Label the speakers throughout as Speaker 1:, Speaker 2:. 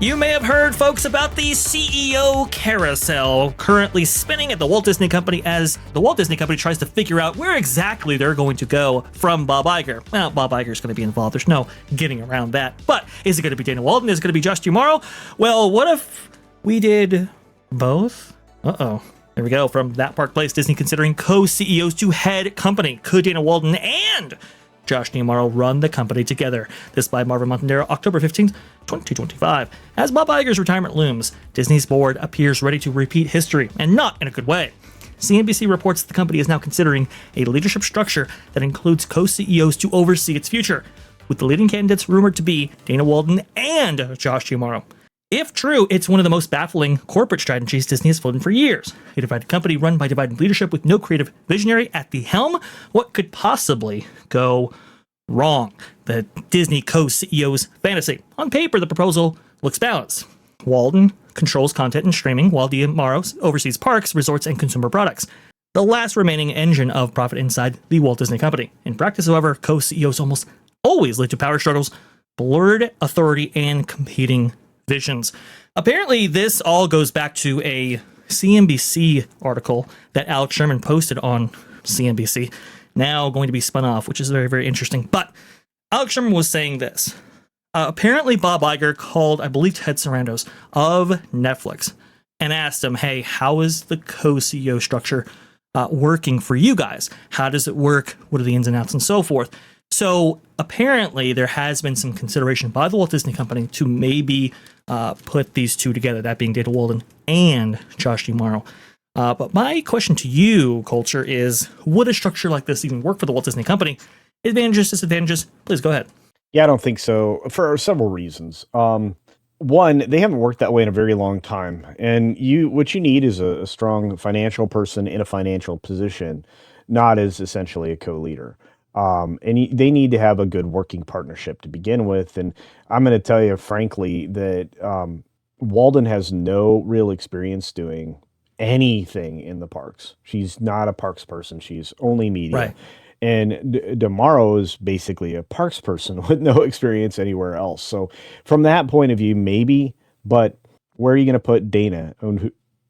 Speaker 1: You may have heard, folks, about the CEO carousel currently spinning at the Walt Disney Company as the Walt Disney Company tries to figure out where exactly they're going to go from Bob Iger. Well, Bob Iger's going to be involved. There's no getting around that. But is it going to be Dana Walden? Is it going to be Josh Tomorrow? Well, what if we did both? Uh-oh. There we go. From That Park Place, Disney considering co-CEOs to head company. Could Dana Walden and Josh Tomorrow run the company together? This by Marvin Montandero, October 15th, 2025. As Bob Iger's retirement looms, Disney's board appears ready to repeat history, and not in a good way. CNBC reports the company is now considering a leadership structure that includes co-CEOs to oversee its future, with the leading candidates rumored to be Dana Walden and Josh Tomorrow. If true, it's one of the most baffling corporate strategies Disney has floated for years. A divided company run by divided leadership with no creative visionary at the helm? What could possibly go wrong? The Disney co-CEO's fantasy. On paper, the proposal looks balanced. Walden controls content and streaming, while Tomorrow oversees parks, resorts, and consumer products. The last remaining engine of profit inside the Walt Disney Company. In practice, however, co-CEOs almost always lead to power struggles, blurred authority, and competing visions. Apparently, this all goes back to a CNBC article that Alex Sherman posted on CNBC, now going to be spun off, which is very, very interesting. But Alex Sherman was saying this. Apparently, Bob Iger called, I believe, Ted Sarandos of Netflix and asked him, hey, how is the co-CEO structure working for you guys? How does it work? What are the ins and outs and so forth? So apparently there has been some consideration by the Walt Disney Company to maybe put these two together, that being Dana Walden and Josh Tomorrow. But my question to you, Culture, is would a structure like this even work for the Walt Disney Company? Advantages, disadvantages? Please go ahead.
Speaker 2: Yeah, I don't think so for several reasons. One, they haven't worked that way in a very long time. And what you need is a strong financial person in a financial position, not as essentially a co-leader. They need to have a good working partnership to begin with. And I'm going to tell you, frankly, that Walden has no real experience doing anything in the parks. She's not a parks person. She's only media.
Speaker 1: Right.
Speaker 2: And Tomorrow is basically a parks person with no experience anywhere else. So from that point of view, maybe, but where are you going to put Dana?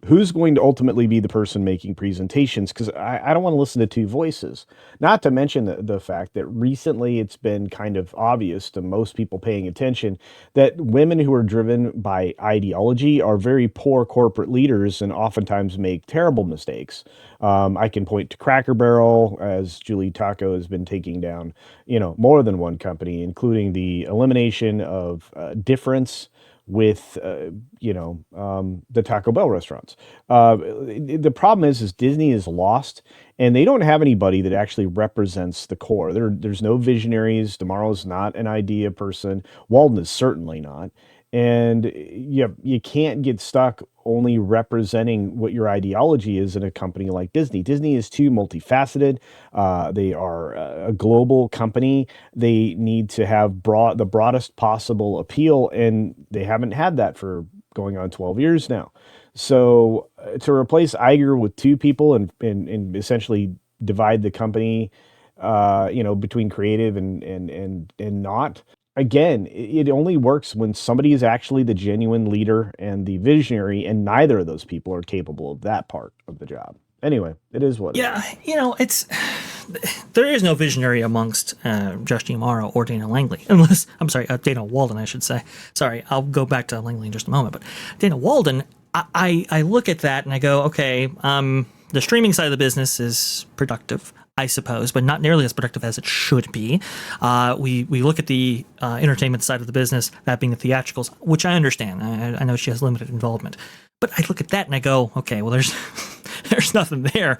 Speaker 2: Who's going to ultimately be the person making presentations? Because I don't want to listen to two voices. Not to mention the fact that recently it's been kind of obvious to most people paying attention that women who are driven by ideology are very poor corporate leaders and oftentimes make terrible mistakes. I can point to Cracker Barrel, as Julie Taco has been taking down, more than one company, including the elimination of difference with the Taco Bell restaurants. The problem is Disney is lost, and they don't have anybody that actually represents the core. There's no visionaries. Tomorrow's not an idea person. Walden is certainly not. And you can't get stuck only representing what your ideology is in a company like Disney. Disney is too multifaceted. They are a global company. They need to have the broadest possible appeal, and they haven't had that for going on 12 years now. So to replace Iger with two people and essentially divide the company, between creative and not. Again, it only works when somebody is actually the genuine leader and the visionary, and neither of those people are capable of that part of the job. Anyway, it is what it is.
Speaker 1: There is no visionary amongst Josh Tomorrow or Dana Langley, Dana Walden, I should say. Sorry, I'll go back to Langley in just a moment. But Dana Walden, I look at that and I go, okay, the streaming side of the business is productive, I suppose, but not nearly as productive as it should be. We look at the entertainment side of the business, that being the theatricals, which I understand. I know she has limited involvement. But I look at that and I go, okay, well, there's nothing there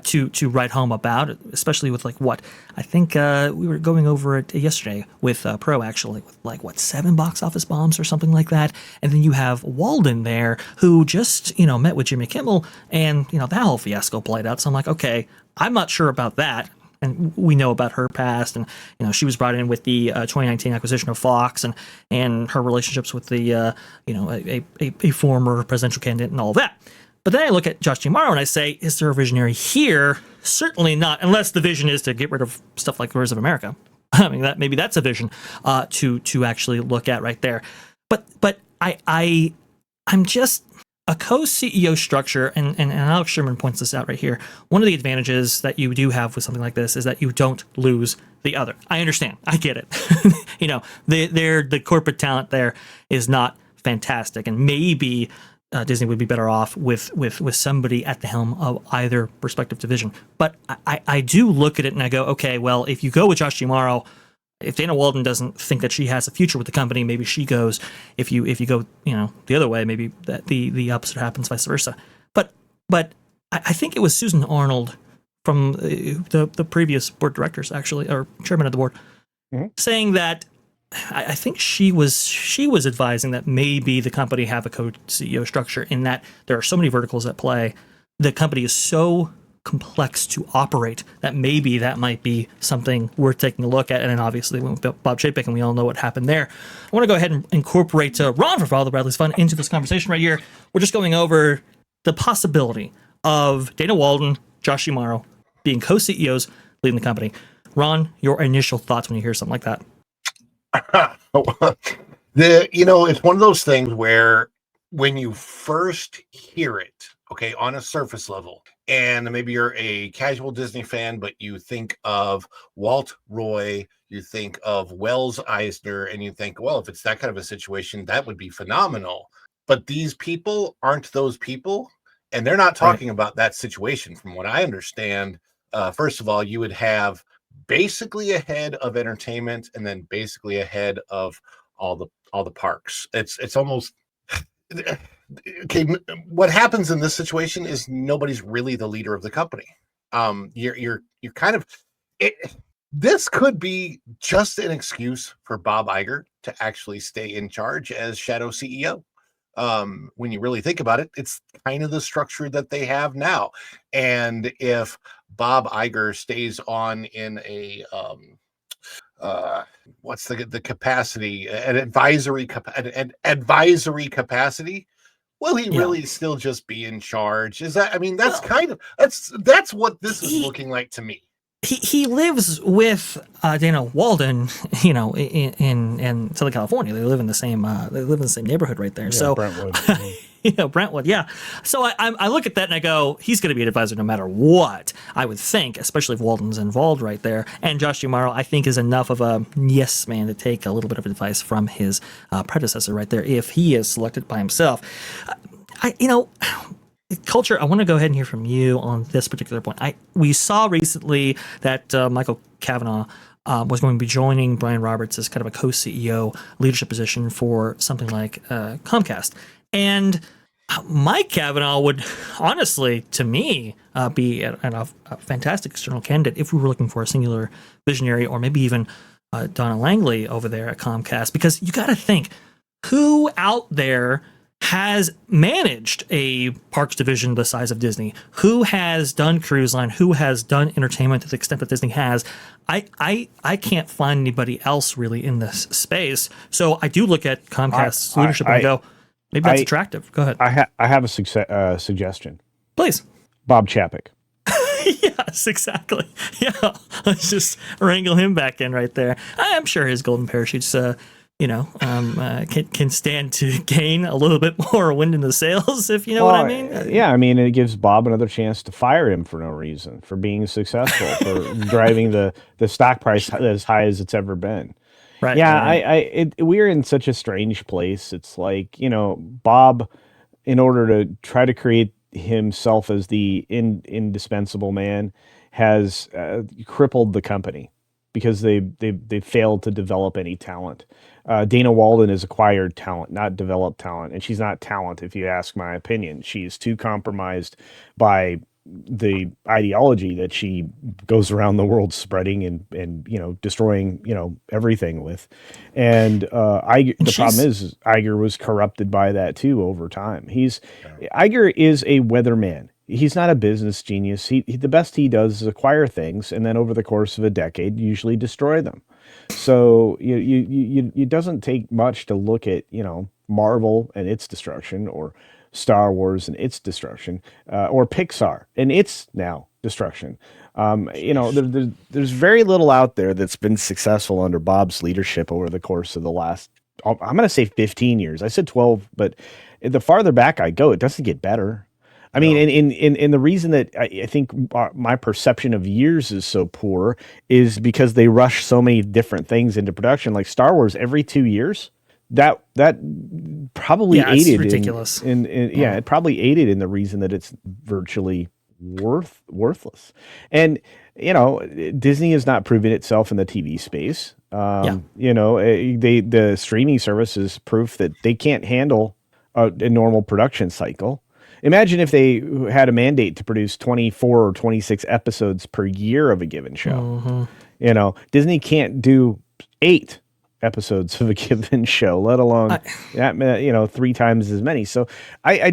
Speaker 1: to write home about, especially with what I think we were going over it yesterday with Pro, actually, with 7 box office bombs or something like that. And then you have Walden there, who just met with Jimmy Kimmel, and that whole fiasco played out. So I'm like, okay, I'm not sure about that. And we know about her past, and she was brought in with the 2019 acquisition of Fox, and her relationships with the a former presidential candidate and all that. But then I look at Josh Tomorrow and I say, is there a visionary here? Certainly not, unless the vision is to get rid of stuff like Birds of America. I mean, maybe that's a vision to actually look at right there. But I'm just a co-CEO structure, and Alex Sherman points this out right here. One of the advantages that you do have with something like this is that you don't lose the other. I understand. I get it. The corporate talent there is not fantastic, and maybe Disney would be better off with somebody at the helm of either respective division. But I do look at it and I go, okay, well, if you go with Josh D'Amaro, if Dana Walden doesn't think that she has a future with the company, maybe she goes. If you go, the other way, maybe that the opposite happens, vice versa. But I think it was Susan Arnold from the previous board directors, actually, or chairman of the board, saying that I think she was advising that maybe the company have a co-CEO structure, in that there are so many verticals at play. The company is so complex to operate that maybe that might be something worth taking a look at. And then obviously we went with Bob Chapek, and we all know what happened there. I want to go ahead and incorporate Ron from Follow Bradley's Fun into this conversation right here. We're just going over the possibility of Dana Walden, Josh D'Amaro being co-CEOs leading the company. Ron, your initial thoughts when you hear something like that?
Speaker 3: It's one of those things where when you first hear it, okay, on a surface level, and maybe you're a casual Disney fan, but you think of Walt Roy, you think of Wells Eisner, and you think, well, if it's that kind of a situation, that would be phenomenal. But these people aren't those people, and they're not talking about that situation. From what I understand, first of all, you would have basically a head of entertainment, and then basically a head of all the parks. It's almost okay. What happens in this situation is nobody's really the leader of the company. You're kind of this could be just an excuse for Bob Iger to actually stay in charge as shadow CEO. When you really think about it, it's kind of the structure that they have now. And if Bob Iger stays on in a what's the capacity, an advisory capacity, will he really still just be in charge? Is that, I mean, that's that's what this is looking like to me.
Speaker 1: He lives with Dana Walden, in Southern California. They live in the same neighborhood right there.
Speaker 2: Yeah,
Speaker 1: so
Speaker 2: Brentwood.
Speaker 1: Brentwood, yeah. So I look at that and I go, he's going to be an advisor no matter what. I would think, especially if Walden's involved right there. And Josh D'Amaro, I think, is enough of a yes man to take a little bit of advice from his predecessor right there if he is selected by himself. Culture, I want to go ahead and hear from you on this particular point. We saw recently that Michael Cavanaugh was going to be joining Brian Roberts as kind of a co-CEO leadership position for something like Comcast. And Mike Cavanaugh would honestly, to me, be a fantastic external candidate if we were looking for a singular visionary, or maybe even Donna Langley over there at Comcast. Because you got to think, who out there has managed a parks division the size of Disney? Who has done cruise line? Who has done entertainment to the extent that Disney has? I can't find anybody else really in this space. So I do look at Comcast's leadership and I go, maybe that's attractive. Go ahead.
Speaker 2: I have a suggestion.
Speaker 1: Please.
Speaker 2: Bob Chapek.
Speaker 1: Yes, exactly. Yeah, let's just wrangle him back in right there. I'm sure his golden parachutes can stand to gain a little bit more wind in the sails, if you know what I mean.
Speaker 2: Yeah, I mean, it gives Bob another chance to fire him for no reason, for being successful, for driving the stock price as high as it's ever been.
Speaker 1: Right.
Speaker 2: Yeah,
Speaker 1: right.
Speaker 2: we're in such a strange place. It's like, Bob, in order to try to create himself as the indispensable man, has crippled the company because they failed to develop any talent. Dana Walden has acquired talent, not developed talent, and she's not talent, if you ask my opinion. She's too compromised by the ideology that she goes around the world spreading and destroying everything with. And the problem is Iger was corrupted by that too over time. Iger is a weatherman. He's not a business genius. The best he does is acquire things and then over the course of a decade usually destroy them. So it doesn't take much to look at Marvel and its destruction, or Star Wars and its destruction, or Pixar and its now destruction. There's very little out there that's been successful under Bob's leadership over the course of the last I'm going to say 15 years. I said 12, but the farther back I go, it doesn't get better. I mean, and the reason that I think my perception of years is so poor is because they rush so many different things into production, like Star Wars every 2 years. That probably aided.
Speaker 1: It's ridiculous.
Speaker 2: It probably aided in the reason that it's virtually worthless. And Disney has not proven itself in the TV space. The streaming service is proof that they can't handle a normal production cycle. Imagine if they had a mandate to produce 24 or 26 episodes per year of a given show. Disney can't do 8 episodes of a given show, let alone 3 times as many. So I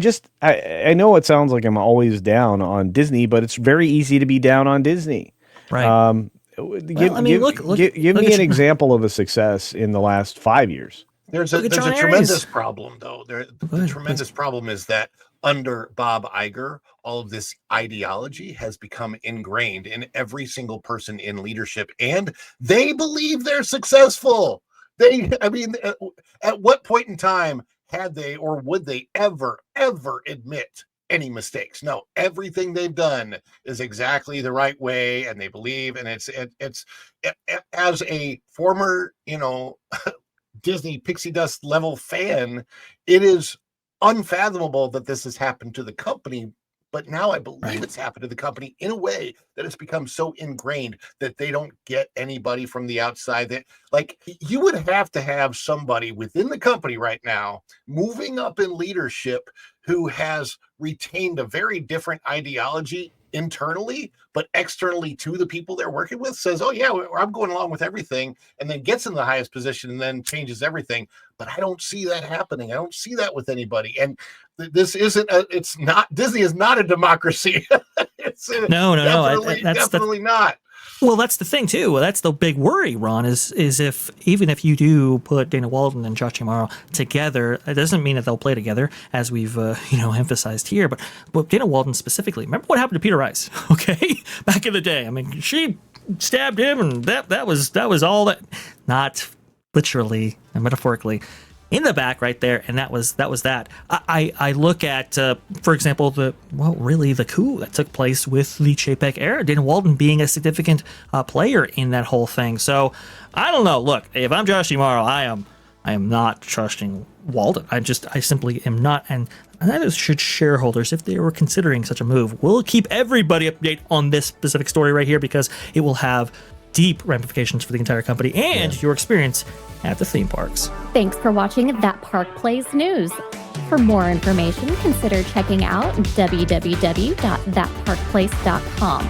Speaker 2: know it sounds like I'm always down on Disney, but it's very easy to be down on Disney.
Speaker 1: Right.
Speaker 2: Give me an example of a success in the last 5 years.
Speaker 3: There's a tremendous problem, though. The tremendous problem is that under Bob Iger, all of this ideology has become ingrained in every single person in leadership, and they believe they're successful. At what point in time had they or would they ever admit any mistakes? No, everything they've done is exactly the right way, and they believe, and it's as a former, Disney pixie dust level fan, it is unfathomable that this has happened to the company. But now I believe it's happened to the company in a way that it's become so ingrained that they don't get anybody from the outside. That, like, you would have to have somebody within the company right now moving up in leadership who has retained a very different ideology internally, but externally to the people they're working with says, oh yeah, I'm going along with everything, and then gets in the highest position and then changes everything. But I don't see that happening. I don't see that with anybody. And this isn't Disney is not a democracy.
Speaker 1: No. That's
Speaker 3: definitely not.
Speaker 1: Well, that's the thing too. Well, that's the big worry, Ron, is if even if you do put Dana Walden and Josh D'Amaro together, it doesn't mean that they'll play together, as we've emphasized here. But Dana Walden specifically, remember what happened to Peter Rice? Okay, back in the day. I mean, she stabbed him, and that was all that. Not literally and metaphorically. In the back right there, and that was that. I look at, for example, the coup that took place with the Chapek era, Dana Walden being a significant player in that whole thing. So I don't know. Look, if I'm Josh D'Amaro, I am not trusting Walden. I simply am not, and that should shareholders, if they were considering such a move. We'll keep everybody updated on this specific story right here because it will have deep ramifications for the entire company and your experience at the theme parks.
Speaker 4: Thanks for watching That Park Plays News. For more information, consider checking out www.thatparkplace.com.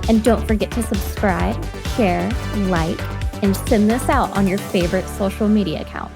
Speaker 4: And don't forget to subscribe, share, like, and send this out on your favorite social media accounts.